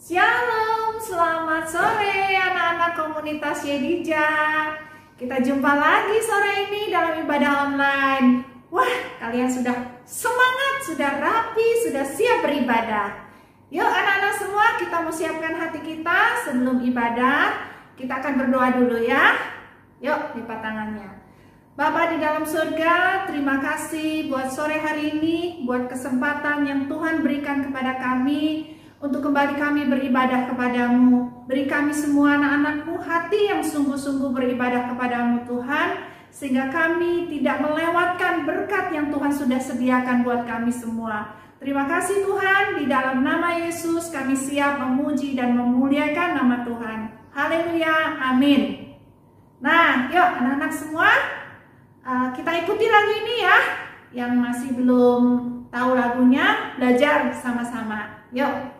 Shalom, selamat sore anak-anak komunitas Yedija. Kita jumpa lagi sore ini dalam ibadah online. Wah, kalian sudah semangat, sudah rapi, sudah siap beribadah. Yuk anak-anak semua, kita mau siapkan hati kita sebelum ibadah. Kita akan berdoa dulu ya. Yuk, lipat tangannya. Bapa di dalam surga, terima kasih buat sore hari ini, buat kesempatan yang Tuhan berikan kepada kami untuk kembali kami beribadah kepadamu. Beri kami semua anak-anakmu hati yang sungguh-sungguh beribadah kepadamu Tuhan, sehingga kami tidak melewatkan berkat yang Tuhan sudah sediakan buat kami semua. Terima kasih Tuhan, di dalam nama Yesus kami siap memuji dan memuliakan nama Tuhan. Haleluya, amin. Nah, yuk anak-anak semua, kita ikuti lagu ini ya. Yang masih belum tahu lagunya, belajar sama-sama. Yuk.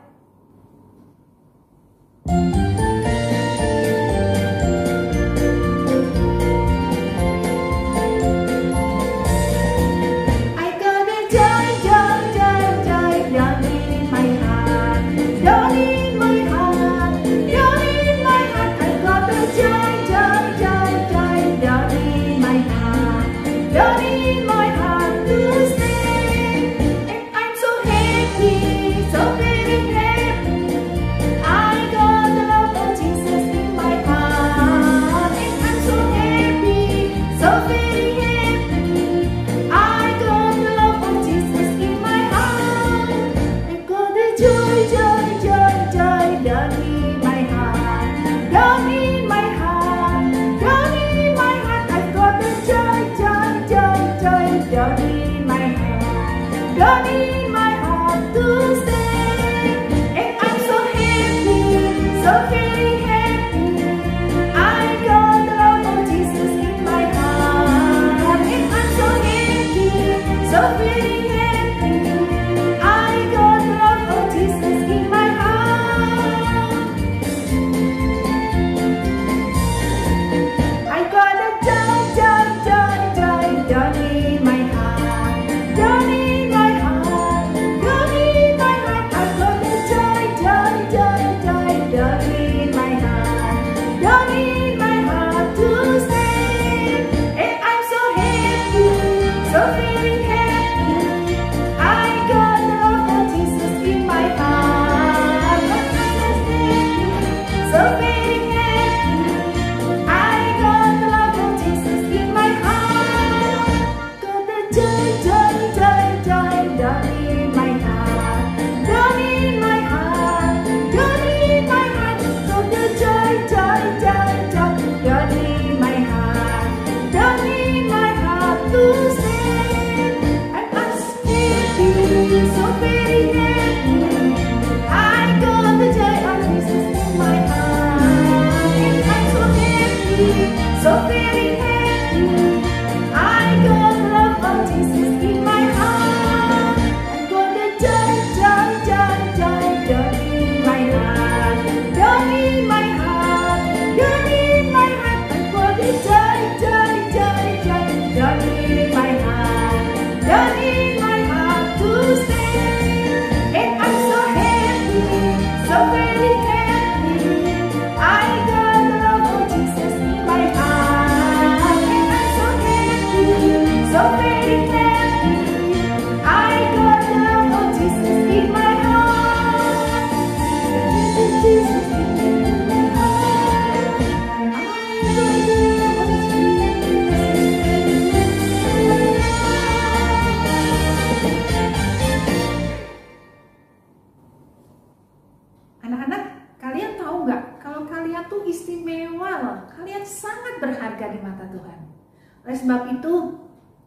Oleh sebab itu,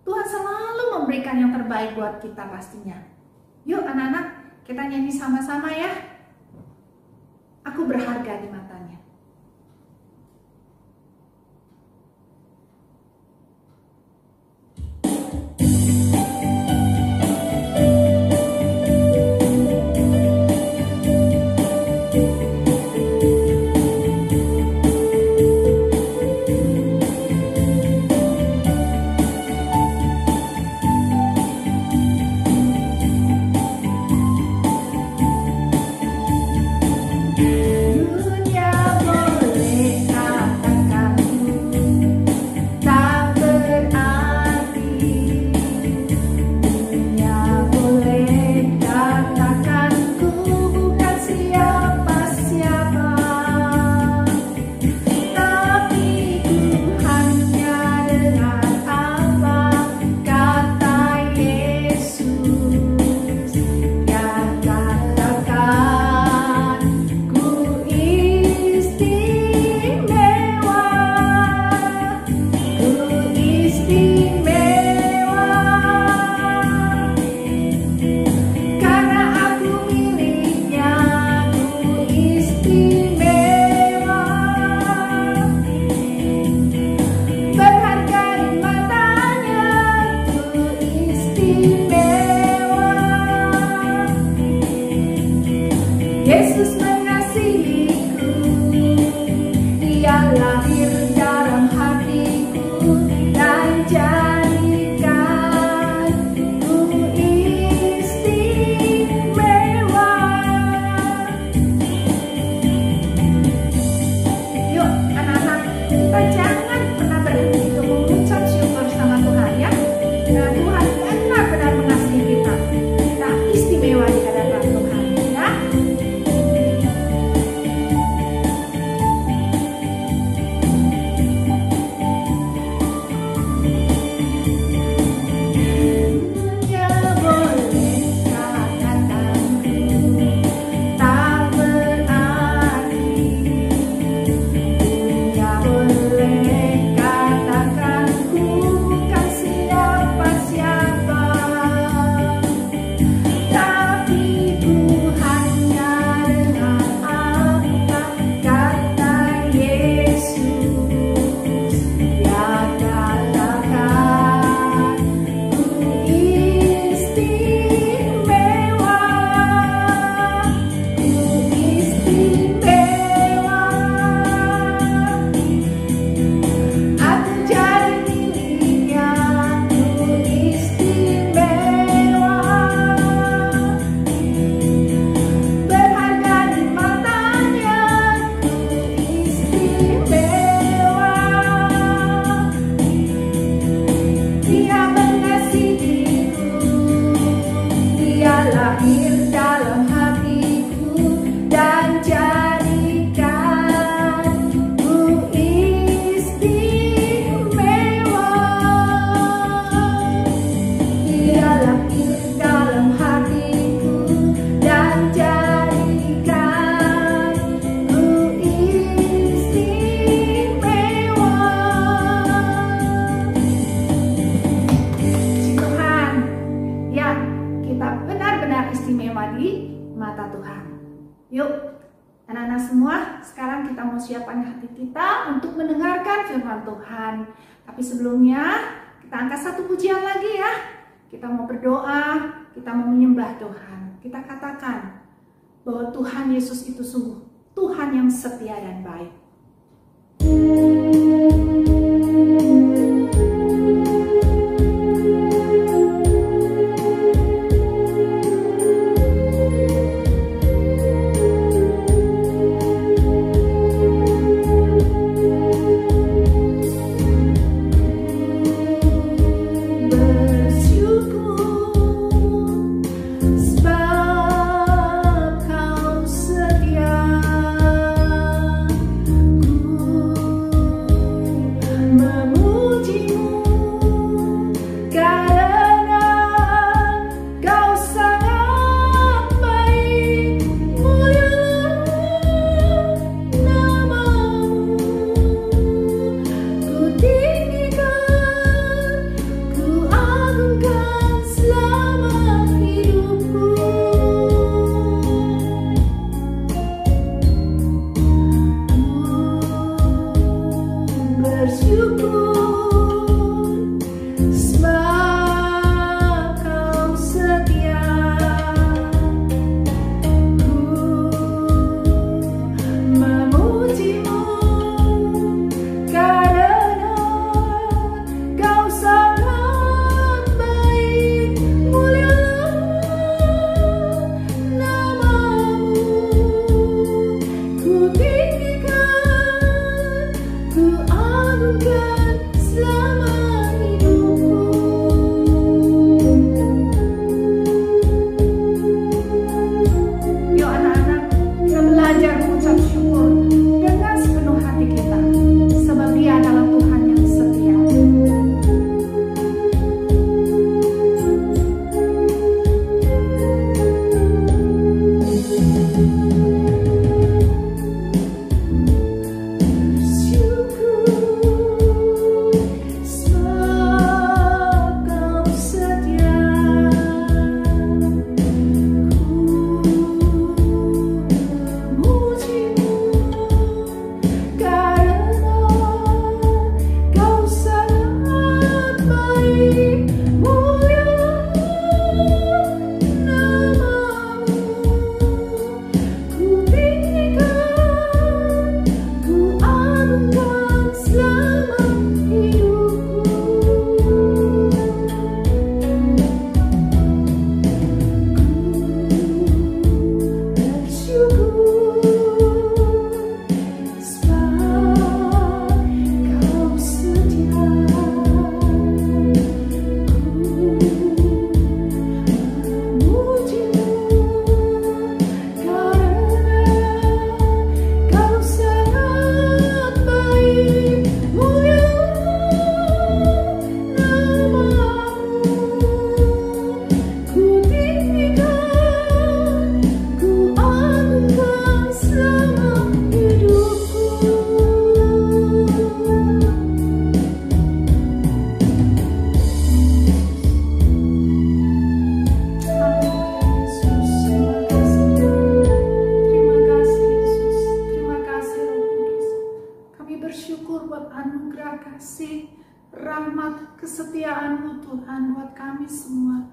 Tuhan selalu memberikan yang terbaik buat kita pastinya. Yuk anak-anak, kita nyanyi sama-sama ya. Aku berharga di matanya. Yesus mengasihiku, Dia lahir dalam hatiku dan jadikanku istimewa. Yuk anak-anak, kita jangan pernah berhenti untuk mengucap syukur sama Tuhan ya. Nah, Tuhan benar-benar mengasihi kita. Kita istimewa di hadapan Tuhan ya. Yuk, anak-anak semua, sekarang kita mau siapkan hati kita untuk mendengarkan firman Tuhan. Tapi sebelumnya, kita angkat satu pujian lagi ya. Kita mau berdoa, kita mau menyembah Tuhan. Kita katakan bahwa Tuhan Yesus itu sungguh Tuhan yang setia dan baik. kesetiaan-Mu Tuhan buat kami semua.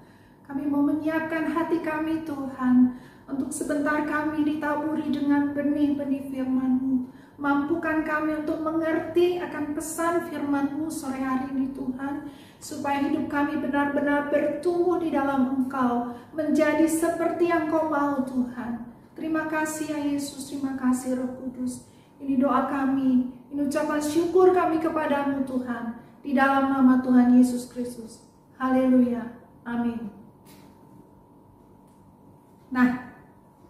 Kami mau menyiapkan hati kami Tuhan, untuk sebentar kami ditaburi dengan benih-benih firman-Mu. Mampukan kami untuk mengerti akan pesan firman-Mu sore hari ini Tuhan, supaya hidup kami benar-benar bertumbuh di dalam Engkau, menjadi seperti yang Kau mau Tuhan. Terima kasih ya Yesus, terima kasih Roh Kudus. Ini doa kami, ini ucapan syukur kami kepadamu Tuhan, di dalam nama Tuhan Yesus Kristus. Haleluya, amin. Nah,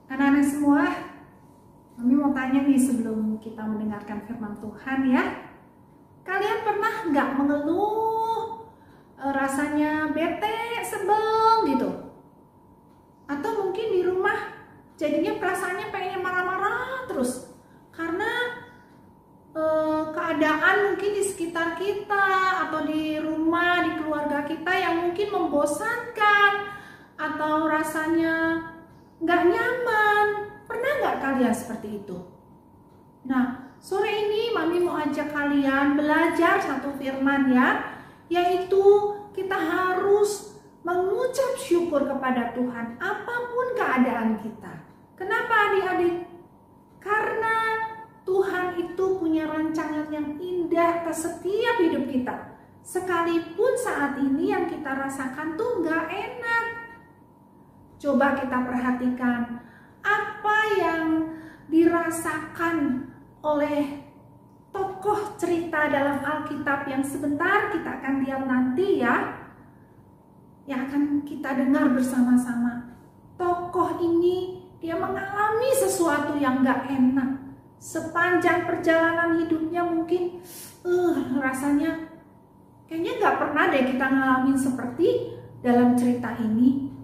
anak-anak semua, kami mau tanya nih sebelum kita mendengarkan firman Tuhan ya. Kalian pernah nggak mengeluh, rasanya bete, sebel gitu? Atau mungkin di rumah jadinya perasaannya pengen marah-marah terus karena keadaan mungkin di sekitar kita atau di rumah, di keluarga kita yang mungkin membosankan atau rasanya nggak nyaman. Pernah nggak kalian seperti itu? Nah, sore ini Mami mau ajak kalian belajar satu firman ya, yaitu kita harus mengucap syukur kepada Tuhan apapun keadaan kita. Kenapa adik-adik? Karena Tuhan itu punya rancangan yang indah atas setiap hidup kita. Sekalipun saat ini yang kita rasakan tuh nggak enak. Coba kita perhatikan apa yang dirasakan oleh tokoh cerita dalam Alkitab yang sebentar kita akan lihat nanti ya. Yang akan kita dengar bersama-sama. Tokoh ini dia mengalami sesuatu yang gak enak. Sepanjang perjalanan hidupnya mungkin rasanya kayaknya gak pernah deh kita ngalamin seperti dalam cerita ini.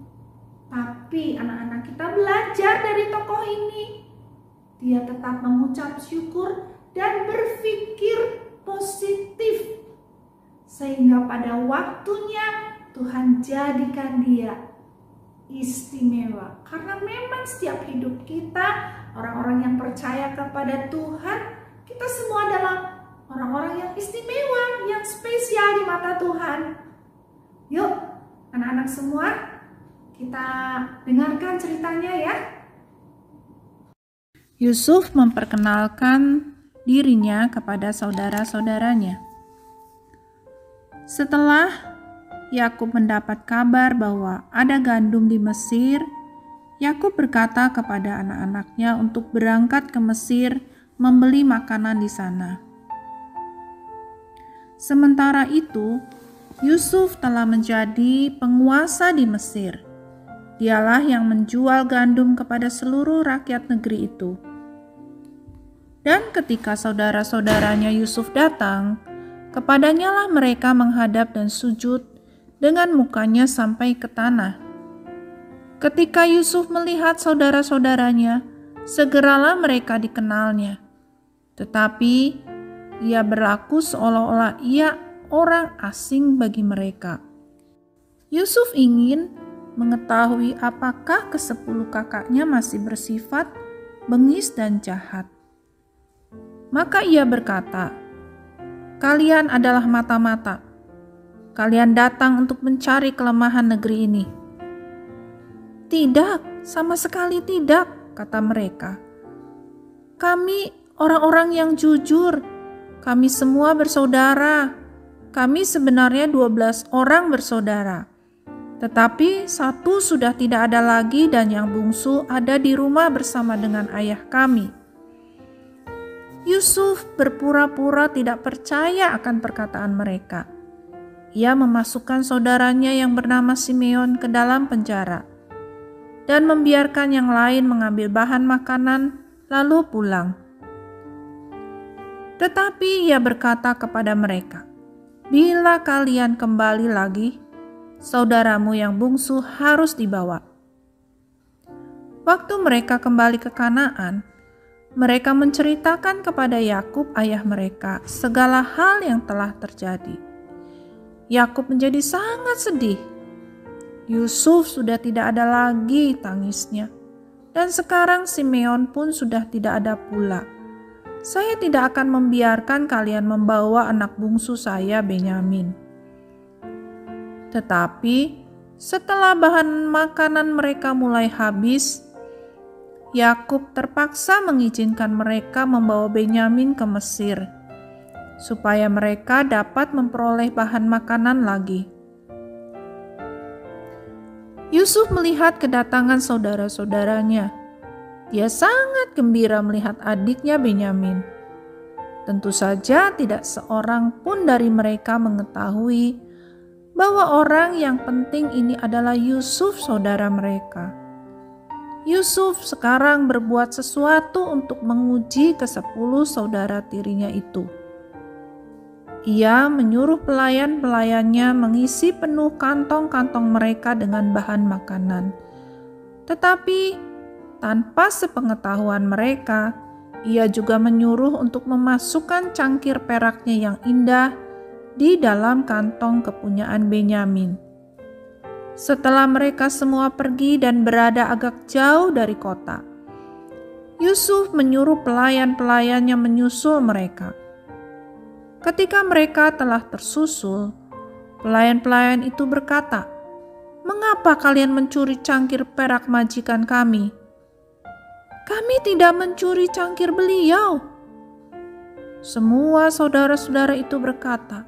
Tapi anak-anak kita belajar dari tokoh ini. Dia tetap mengucap syukur dan berpikir positif. Sehingga pada waktunya Tuhan jadikan dia istimewa. Karena memang setiap hidup kita, orang-orang yang percaya kepada Tuhan, kita semua adalah orang-orang yang istimewa, yang spesial di mata Tuhan. Yuk, anak-anak semua, kita dengarkan ceritanya ya. Yusuf memperkenalkan dirinya kepada saudara-saudaranya. Setelah Yakub mendapat kabar bahwa ada gandum di Mesir, Yakub berkata kepada anak-anaknya untuk berangkat ke Mesir membeli makanan di sana. Sementara itu, Yusuf telah menjadi penguasa di Mesir. Dialah yang menjual gandum kepada seluruh rakyat negeri itu. Dan ketika saudara-saudaranya Yusuf datang, kepadanya lah mereka menghadap dan sujud dengan mukanya sampai ke tanah. Ketika Yusuf melihat saudara-saudaranya, segeralah mereka dikenalnya. Tetapi ia berlaku seolah-olah ia orang asing bagi mereka. Yusuf ingin mengetahui apakah ke-10 kakaknya masih bersifat bengis dan jahat. Maka ia berkata, "Kalian adalah mata-mata. Kalian datang untuk mencari kelemahan negeri ini." "Tidak, sama sekali tidak," kata mereka. "Kami orang-orang yang jujur. Kami semua bersaudara. Kami sebenarnya 12 orang bersaudara. Tetapi satu sudah tidak ada lagi dan yang bungsu ada di rumah bersama dengan ayah kami." Yusuf berpura-pura tidak percaya akan perkataan mereka. Ia memasukkan saudaranya yang bernama Simeon ke dalam penjara dan membiarkan yang lain mengambil bahan makanan lalu pulang. Tetapi ia berkata kepada mereka, "Bila kalian kembali lagi, saudaramu yang bungsu harus dibawa." Waktu mereka kembali ke Kanaan, mereka menceritakan kepada Yakub ayah mereka segala hal yang telah terjadi. Yakub menjadi sangat sedih. Yusuf sudah tidak ada lagi tangisnya, dan sekarang Simeon pun sudah tidak ada pula. Saya tidak akan membiarkan kalian membawa anak bungsu saya, Benyamin. Tetapi setelah bahan makanan mereka mulai habis, Yakub terpaksa mengizinkan mereka membawa Benyamin ke Mesir, supaya mereka dapat memperoleh bahan makanan lagi. Yusuf melihat kedatangan saudara-saudaranya. Dia sangat gembira melihat adiknya Benyamin. Tentu saja tidak seorang pun dari mereka mengetahui bahwa orang yang penting ini adalah Yusuf, saudara mereka. Yusuf sekarang berbuat sesuatu untuk menguji ke-10 saudara tirinya itu. Ia menyuruh pelayan-pelayannya mengisi penuh kantong-kantong mereka dengan bahan makanan. Tetapi tanpa sepengetahuan mereka, ia juga menyuruh untuk memasukkan cangkir peraknya yang indah di dalam kantong kepunyaan Benyamin. Setelah mereka semua pergi dan berada agak jauh dari kota, Yusuf menyuruh pelayan-pelayannya menyusul mereka. Ketika mereka telah tersusul, pelayan-pelayan itu berkata, "Mengapa kalian mencuri cangkir perak majikan kami?" "Kami tidak mencuri cangkir beliau." Semua saudara-saudara itu berkata,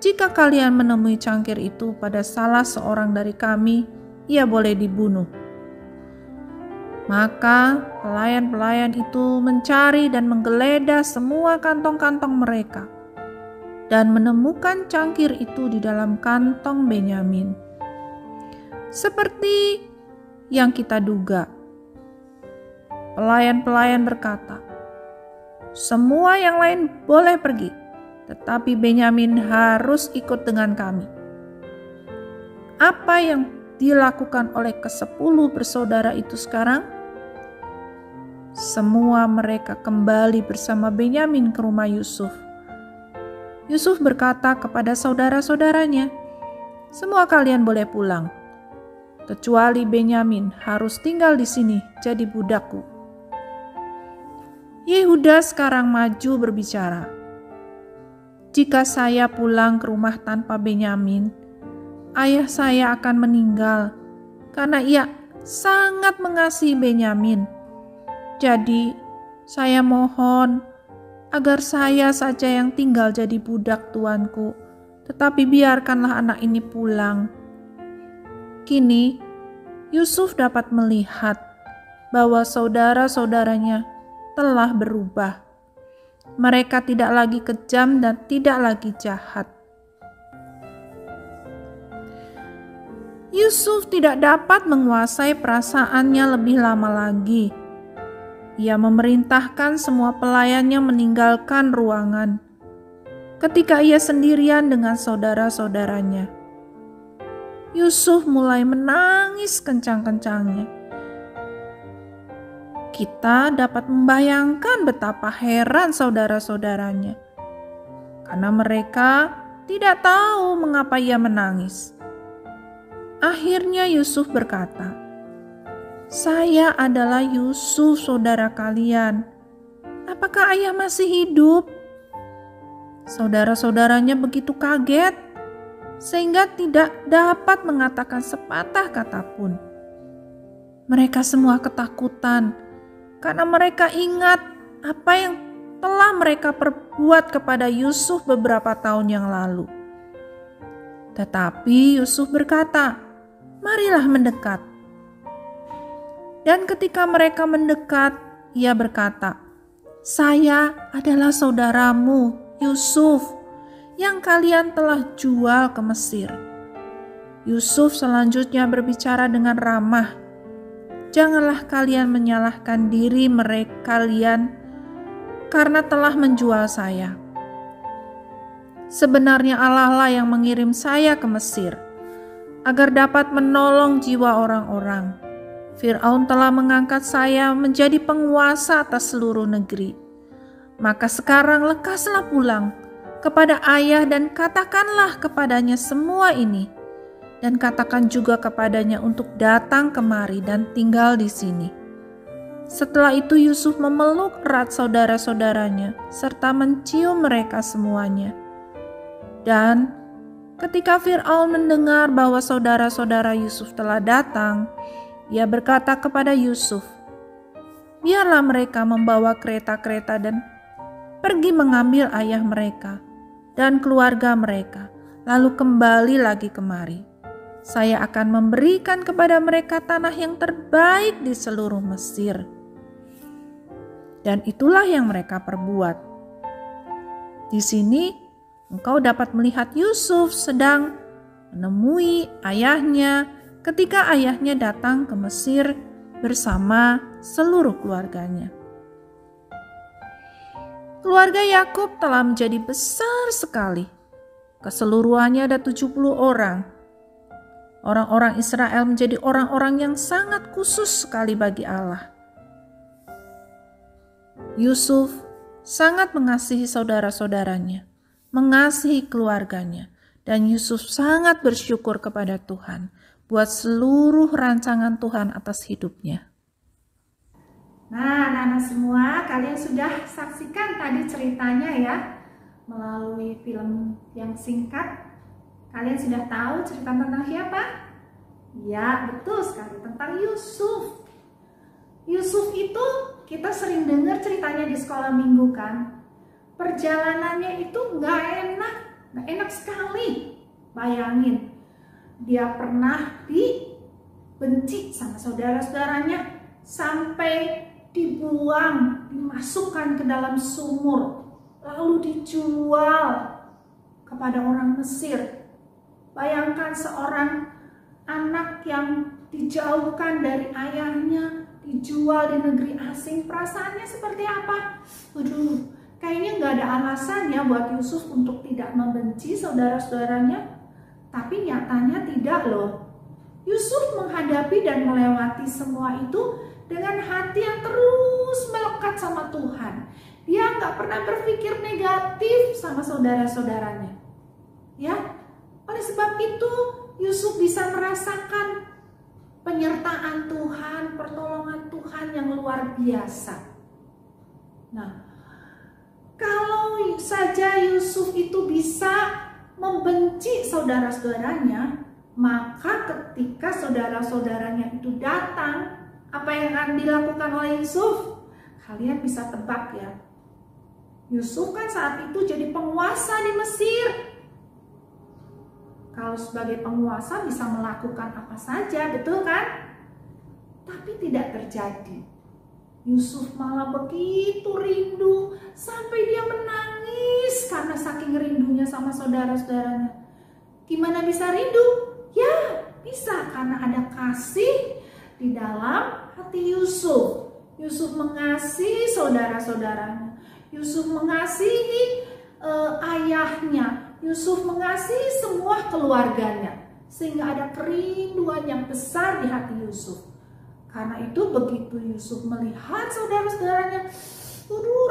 "Jika kalian menemui cangkir itu pada salah seorang dari kami, ia boleh dibunuh." Maka pelayan-pelayan itu mencari dan menggeledah semua kantong-kantong mereka dan menemukan cangkir itu di dalam kantong Benyamin. Seperti yang kita duga, pelayan-pelayan berkata, "Semua yang lain boleh pergi, tetapi Benyamin harus ikut dengan kami." Apa yang dilakukan oleh ke-10 bersaudara itu sekarang? Semua mereka kembali bersama Benyamin ke rumah Yusuf. Yusuf berkata kepada saudara-saudaranya, "Semua kalian boleh pulang, kecuali Benyamin harus tinggal di sini jadi budakku." Yehuda sekarang maju berbicara, "Jika saya pulang ke rumah tanpa Benyamin, ayah saya akan meninggal karena ia sangat mengasihi Benyamin. Jadi saya mohon agar saya saja yang tinggal jadi budak tuanku, tetapi biarkanlah anak ini pulang." Kini Yusuf dapat melihat bahwa saudara-saudaranya telah berubah. Mereka tidak lagi kejam dan tidak lagi jahat. Yusuf tidak dapat menguasai perasaannya lebih lama lagi. Ia memerintahkan semua pelayannya meninggalkan ruangan. Ketika ia sendirian dengan saudara-saudaranya, Yusuf mulai menangis kencang-kencangnya. Kita dapat membayangkan betapa heran saudara-saudaranya, karena mereka tidak tahu mengapa ia menangis. Akhirnya Yusuf berkata, "Saya adalah Yusuf, saudara kalian. Apakah ayah masih hidup?" Saudara-saudaranya begitu kaget, sehingga tidak dapat mengatakan sepatah kata pun. Mereka semua ketakutan, karena mereka ingat apa yang telah mereka perbuat kepada Yusuf beberapa tahun yang lalu. Tetapi Yusuf berkata, "Marilah mendekat." Dan ketika mereka mendekat, ia berkata, "Saya adalah saudaramu, Yusuf, yang kalian telah jual ke Mesir." Yusuf selanjutnya berbicara dengan ramah, "Janganlah kalian menyalahkan diri kalian karena telah menjual saya. Sebenarnya Allah lah yang mengirim saya ke Mesir, agar dapat menolong jiwa orang-orang. Fir'aun telah mengangkat saya menjadi penguasa atas seluruh negeri. Maka sekarang lekaslah pulang kepada ayah dan katakanlah kepadanya semua ini. Dan katakan juga kepadanya untuk datang kemari dan tinggal di sini." Setelah itu Yusuf memeluk erat saudara-saudaranya serta mencium mereka semuanya. Dan Ketika Fir'aun mendengar bahwa saudara-saudara Yusuf telah datang, ia berkata kepada Yusuf, "Biarlah mereka membawa kereta-kereta dan pergi mengambil ayah mereka dan keluarga mereka, lalu kembali lagi kemari. Saya akan memberikan kepada mereka tanah yang terbaik di seluruh Mesir." Dan itulah yang mereka perbuat. Di sini engkau dapat melihat Yusuf sedang menemui ayahnya ketika ayahnya datang ke Mesir bersama seluruh keluarganya. Keluarga Yakub telah menjadi besar sekali. Keseluruhannya ada 70 orang. Orang-orang Israel menjadi orang-orang yang sangat khusus sekali bagi Allah. Yusuf sangat mengasihi saudara-saudaranya, mengasihi keluarganya, dan Yusuf sangat bersyukur kepada Tuhan buat seluruh rancangan Tuhan atas hidupnya. Nah, anak-anak semua, kalian sudah saksikan tadi ceritanya ya, melalui film yang singkat. Kalian sudah tahu cerita tentang siapa? Ya, betul sekali, tentang Yusuf. Yusuf itu kita sering dengar ceritanya di sekolah minggu kan. Perjalanannya itu nggak enak sekali. Bayangin, dia pernah dibenci sama saudara-saudaranya sampai dibuang, dimasukkan ke dalam sumur, lalu dijual kepada orang Mesir. Bayangkan seorang anak yang dijauhkan dari ayahnya, dijual di negeri asing, perasaannya seperti apa? Waduh, kayaknya nggak ada alasan ya buat Yusuf untuk tidak membenci saudara-saudaranya. Tapi nyatanya tidak loh. Yusuf menghadapi dan melewati semua itu dengan hati yang terus melekat sama Tuhan. Dia nggak pernah berpikir negatif sama saudara-saudaranya. Ya, oleh sebab itu Yusuf bisa merasakan penyertaan Tuhan, pertolongan Tuhan yang luar biasa. Nah, kalau saja Yusuf itu bisa membenci saudara-saudaranya, maka ketika saudara-saudaranya itu datang, apa yang akan dilakukan oleh Yusuf? Kalian bisa tebak ya. Yusuf kan saat itu jadi penguasa di Mesir. Kalau sebagai penguasa bisa melakukan apa saja, betul kan? Tapi tidak terjadi. Yusuf malah begitu rindu sampai dia menangis karena saking rindunya sama saudara-saudaranya. Gimana bisa rindu? Ya, bisa karena ada kasih di dalam hati Yusuf. Yusuf mengasihi saudara-saudaranya. Yusuf mengasihi ayahnya. Yusuf mengasihi semua keluarganya. Sehingga ada kerinduan yang besar di hati Yusuf. Karena itu begitu Yusuf melihat saudara-saudaranya,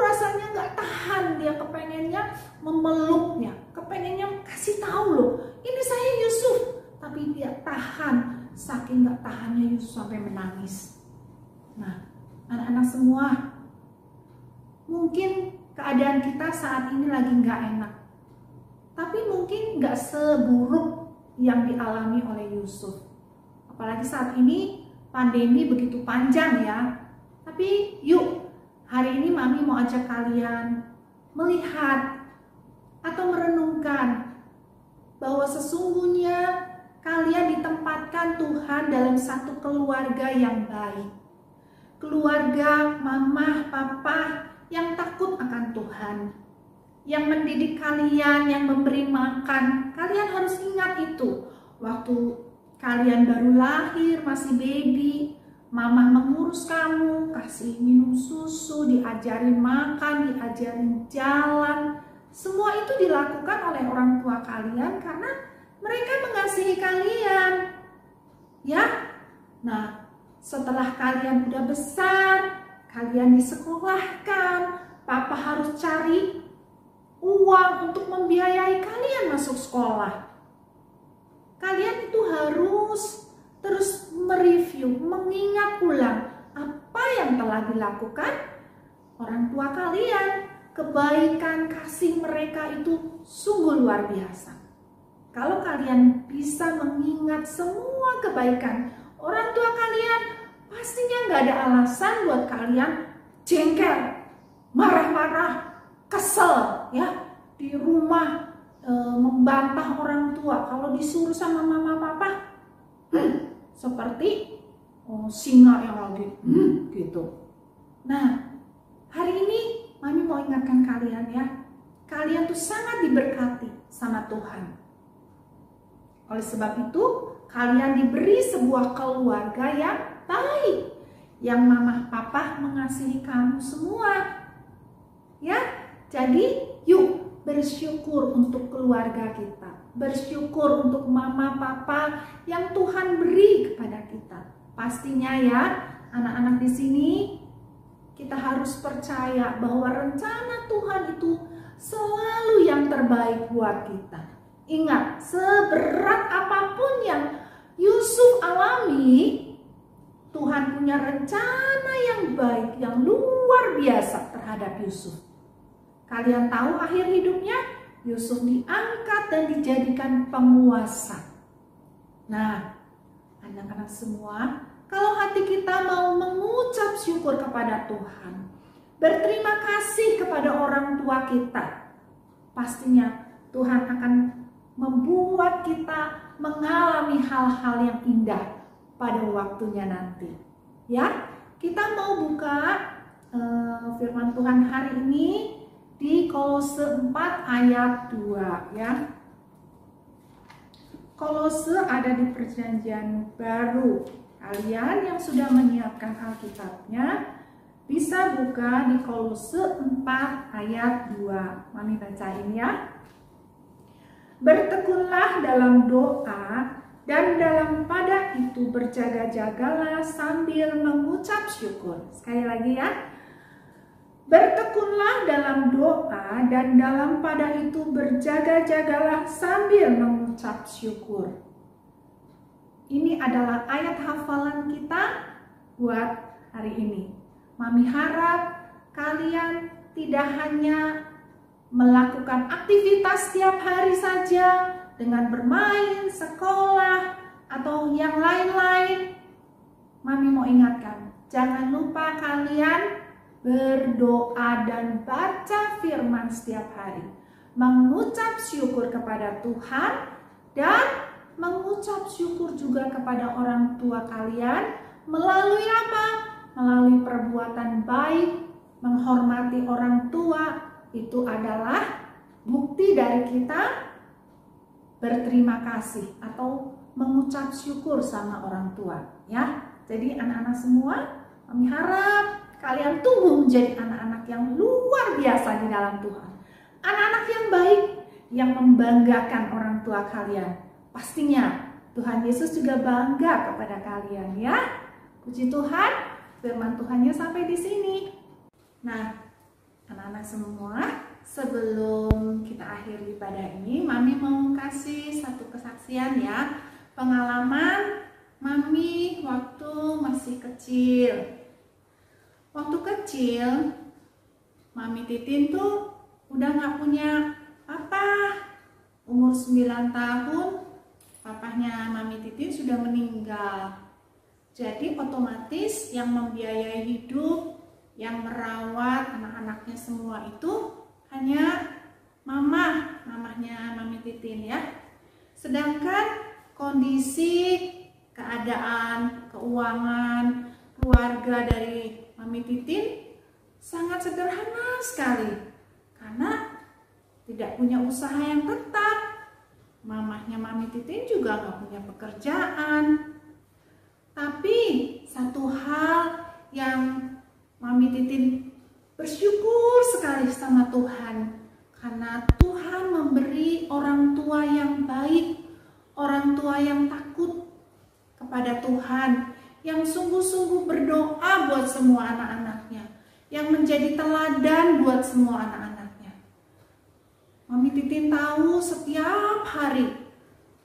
rasanya gak tahan. Dia kepengennya memeluknya. Kepengennya kasih tahu loh, ini saya Yusuf. Tapi dia tahan. Saking gak tahannya Yusuf sampai menangis. Nah, anak-anak semua, mungkin keadaan kita saat ini lagi gak enak. Tapi mungkin gak seburuk yang dialami oleh Yusuf. Apalagi saat ini pandemi begitu panjang ya. Tapi yuk, hari ini Mami mau ajak kalian melihat atau merenungkan bahwa sesungguhnya kalian ditempatkan Tuhan dalam satu keluarga yang baik. Keluarga mama, papa yang takut akan Tuhan. Yang mendidik kalian, yang memberi makan. Kalian harus ingat itu. Waktu kalian baru lahir, masih baby, mama mengurus kamu, kasih minum susu, diajarin makan, diajarin jalan. Semua itu dilakukan oleh orang tua kalian karena mereka mengasihi kalian. Ya. Nah, setelah kalian udah besar, kalian disekolahkan, papa harus cari uang untuk membiayai kalian masuk sekolah. Kalian itu harus terus mereview, mengingat ulang apa yang telah dilakukan orang tua kalian. Kebaikan kasih mereka itu sungguh luar biasa. Kalau kalian bisa mengingat semua kebaikan orang tua kalian, pastinya nggak ada alasan buat kalian jengkel, marah-marah, kesel ya di rumah, membantah orang tua. Kalau disuruh sama mama papa, seperti singa yang lagi gitu. Nah, hari ini Mami mau ingatkan kalian ya, kalian tuh sangat diberkati sama Tuhan. Oleh sebab itu, kalian diberi sebuah keluarga yang baik, yang mama papa mengasihi kamu semua. Ya, jadi yuk bersyukur untuk keluarga kita. Bersyukur untuk mama papa yang Tuhan beri kepada kita. Pastinya ya, anak-anak di sini kita harus percaya bahwa rencana Tuhan itu selalu yang terbaik buat kita. Ingat, seberat apapun yang Yusuf alami, Tuhan punya rencana yang baik, yang luar biasa terhadap Yusuf. Kalian tahu akhir hidupnya, Yusuf diangkat dan dijadikan penguasa. Nah, anak-anak semua, kalau hati kita mau mengucap syukur kepada Tuhan, berterima kasih kepada orang tua kita, pastinya Tuhan akan membuat kita mengalami hal-hal yang indah pada waktunya nanti. Ya, kita mau buka firman Tuhan hari ini di Kolose 4 ayat 2 ya. Kolose ada di Perjanjian Baru. Kalian yang sudah menyiapkan Alkitabnya bisa buka di Kolose 4 ayat 2. Mami bacain ya. Bertekunlah dalam doa dan dalam pada itu berjaga-jagalah sambil mengucap syukur. Sekali lagi ya. Bertekunlah dalam doa dan dalam pada itu berjaga-jagalah sambil mengucap syukur. Ini adalah ayat hafalan kita buat hari ini. Mami harap kalian tidak hanya melakukan aktivitas setiap hari saja dengan bermain, sekolah, atau yang lain-lain. Mami mau ingatkan, jangan lupa kalian berdoa dan baca firman setiap hari. Mengucap syukur kepada Tuhan dan mengucap syukur juga kepada orang tua kalian melalui apa? Melalui perbuatan baik, menghormati orang tua. Itu adalah bukti dari kita berterima kasih atau mengucap syukur sama orang tua ya. Jadi anak-anak semua, kami harap kalian tumbuh menjadi anak-anak yang luar biasa di dalam Tuhan. Anak-anak yang baik, yang membanggakan orang tua kalian. Pastinya Tuhan Yesus juga bangga kepada kalian ya. Puji Tuhan, firman Tuhannya sampai di sini. Nah, anak-anak semua, sebelum kita akhiri ibadah ini, Mami mau kasih satu kesaksian ya. Pengalaman Mami waktu masih kecil. Waktu kecil, Mami Titin tuh udah gak punya papa. Umur 9 tahun, papahnya Mami Titin sudah meninggal. Jadi otomatis yang membiayai hidup, yang merawat anak-anaknya semua itu hanya mamahnya Mami Titin ya. Sedangkan kondisi, keadaan, keuangan, keluarga dari Mami Titin sangat sederhana sekali. Karena tidak punya usaha yang tetap. Mamahnya Mami Titin juga gak punya pekerjaan. Tapi satu hal yang Mami Titin bersyukur sekali sama Tuhan, karena Tuhan memberi orang tua yang baik, orang tua yang takut kepada Tuhan, yang sungguh-sungguh berdoa buat semua anak-anaknya, yang menjadi teladan buat semua anak-anaknya. Mami Titin tahu setiap hari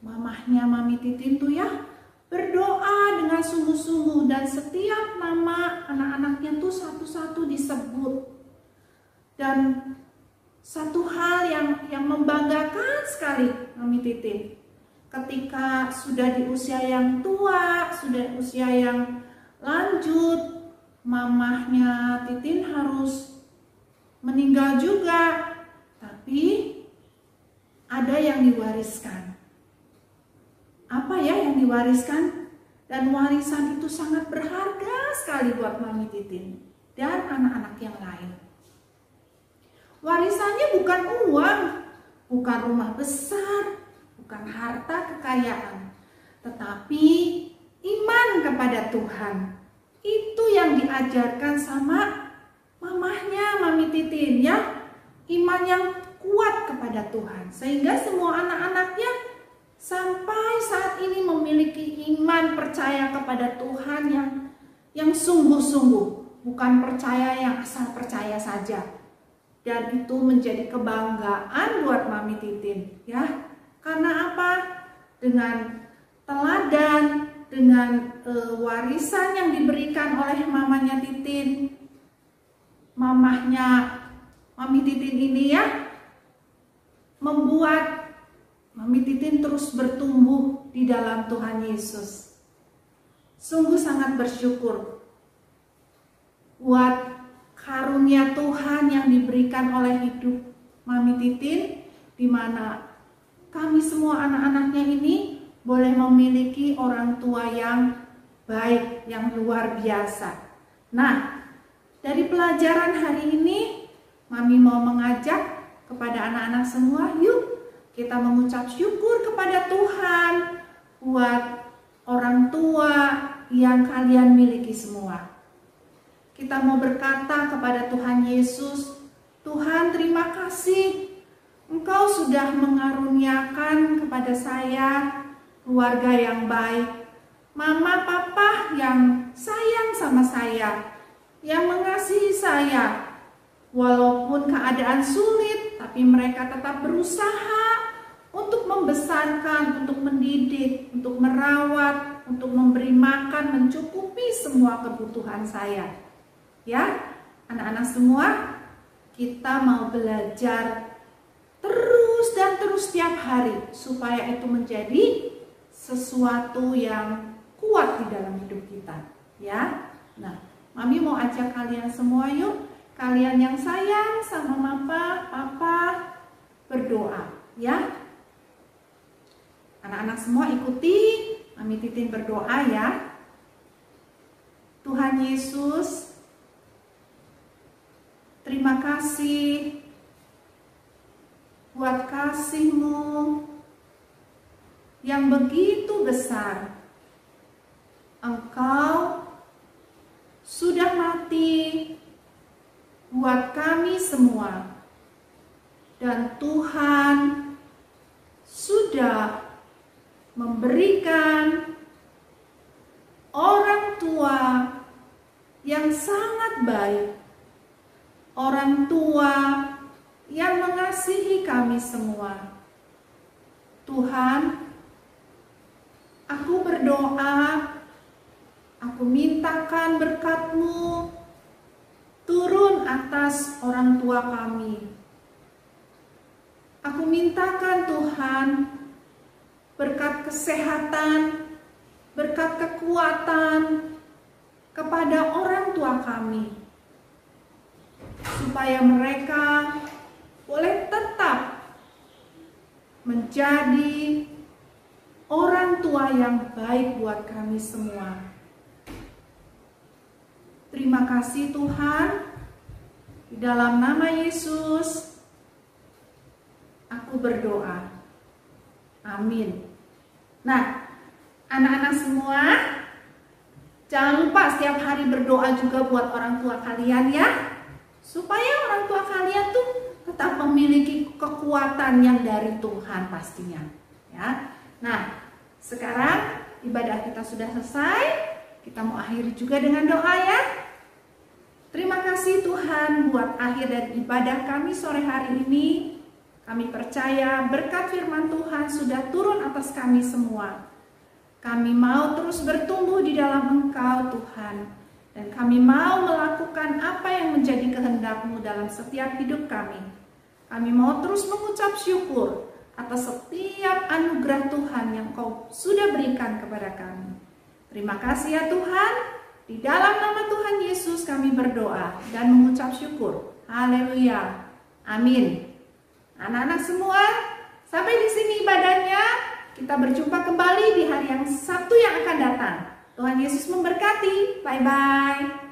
mamahnya Mami Titin tuh ya berdoa dengan sungguh-sungguh, dan setiap nama anak-anaknya tuh satu-satu disebut. Dan Satu hal yang membanggakan sekali Mami Titin. Ketika sudah di usia yang tua, sudah usia yang lanjut, mamahnya Titin harus meninggal juga. Tapi ada yang diwariskan. Apa ya yang diwariskan? Dan warisan itu sangat berharga sekali buat Mami Titin dan anak-anak yang lain. Warisannya bukan uang, bukan rumah besar, bukan harta kekayaan, tetapi iman kepada Tuhan. Itu yang diajarkan sama mamahnya Mami Titin ya. Iman yang kuat kepada Tuhan. Sehingga semua anak-anaknya sampai saat ini memiliki iman percaya kepada Tuhan yang sungguh-sungguh. Bukan percaya yang asal percaya saja. Dan itu menjadi kebanggaan buat Mami Titin ya. Karena apa? Dengan teladan, dengan warisan yang diberikan oleh mamanya Titin, mamahnya Mami Titin ini ya, membuat Mami Titin terus bertumbuh di dalam Tuhan Yesus. Sungguh sangat bersyukur buat karunia Tuhan yang diberikan oleh hidup Mami Titin, di mana kami semua anak-anaknya ini boleh memiliki orang tua yang baik, yang luar biasa. Nah, dari pelajaran hari ini, Mami mau mengajak kepada anak-anak semua, yuk kita mengucap syukur kepada Tuhan buat orang tua yang kalian miliki semua. Kita mau berkata kepada Tuhan Yesus, Tuhan terima kasih, Engkau sudah mengaruniakan kepada saya keluarga yang baik, mama papa yang sayang sama saya, yang mengasihi saya. Walaupun keadaan sulit, tapi mereka tetap berusaha untuk membesarkan, untuk mendidik, untuk merawat, untuk memberi makan, mencukupi semua kebutuhan saya. Ya, anak-anak semua, kita mau belajar terus dan terus setiap hari supaya itu menjadi sesuatu yang kuat di dalam hidup kita, ya. Nah, Mami mau ajak kalian semua yuk, kalian yang sayang sama mama, papa, berdoa, ya. Anak-anak semua ikuti Mami Titin berdoa ya. Tuhan Yesus, terima kasih buat kasih-Mu yang begitu besar. Engkau sudah mati buat kami semua. Dan Tuhan sudah memberikan orang tua yang sangat baik. Orang tua yang mengasihi kami semua. Tuhan, aku berdoa, aku mintakan berkat-Mu turun atas orang tua kami. Aku mintakan Tuhan, berkat kesehatan, berkat kekuatan kepada orang tua kami, supaya mereka boleh tetap menjadi orang tua yang baik buat kami semua. Terima kasih Tuhan, di dalam nama Yesus aku berdoa. Amin. Nah, anak-anak semua, jangan lupa setiap hari berdoa juga buat orang tua kalian ya, supaya orang tua kalian tuh tetap memiliki kekuatan yang dari Tuhan pastinya ya. Nah, sekarang ibadah kita sudah selesai. Kita mau akhiri juga dengan doa ya. Terima kasih Tuhan buat akhir dari ibadah kami sore hari ini. Kami percaya berkat firman Tuhan sudah turun atas kami semua. Kami mau terus bertumbuh di dalam Engkau Tuhan. Dan kami mau melakukan apa yang menjadi kehendak-Mu dalam setiap hidup kami. Kami mau terus mengucap syukur atas setiap anugerah Tuhan yang Kau sudah berikan kepada kami. Terima kasih ya Tuhan. Di dalam nama Tuhan Yesus kami berdoa dan mengucap syukur. Haleluya. Amin. Anak-anak semua, sampai di sini ibadahnya. Kita berjumpa kembali di hari yang Sabtu yang akan datang. Tuhan Yesus memberkati. Bye-bye.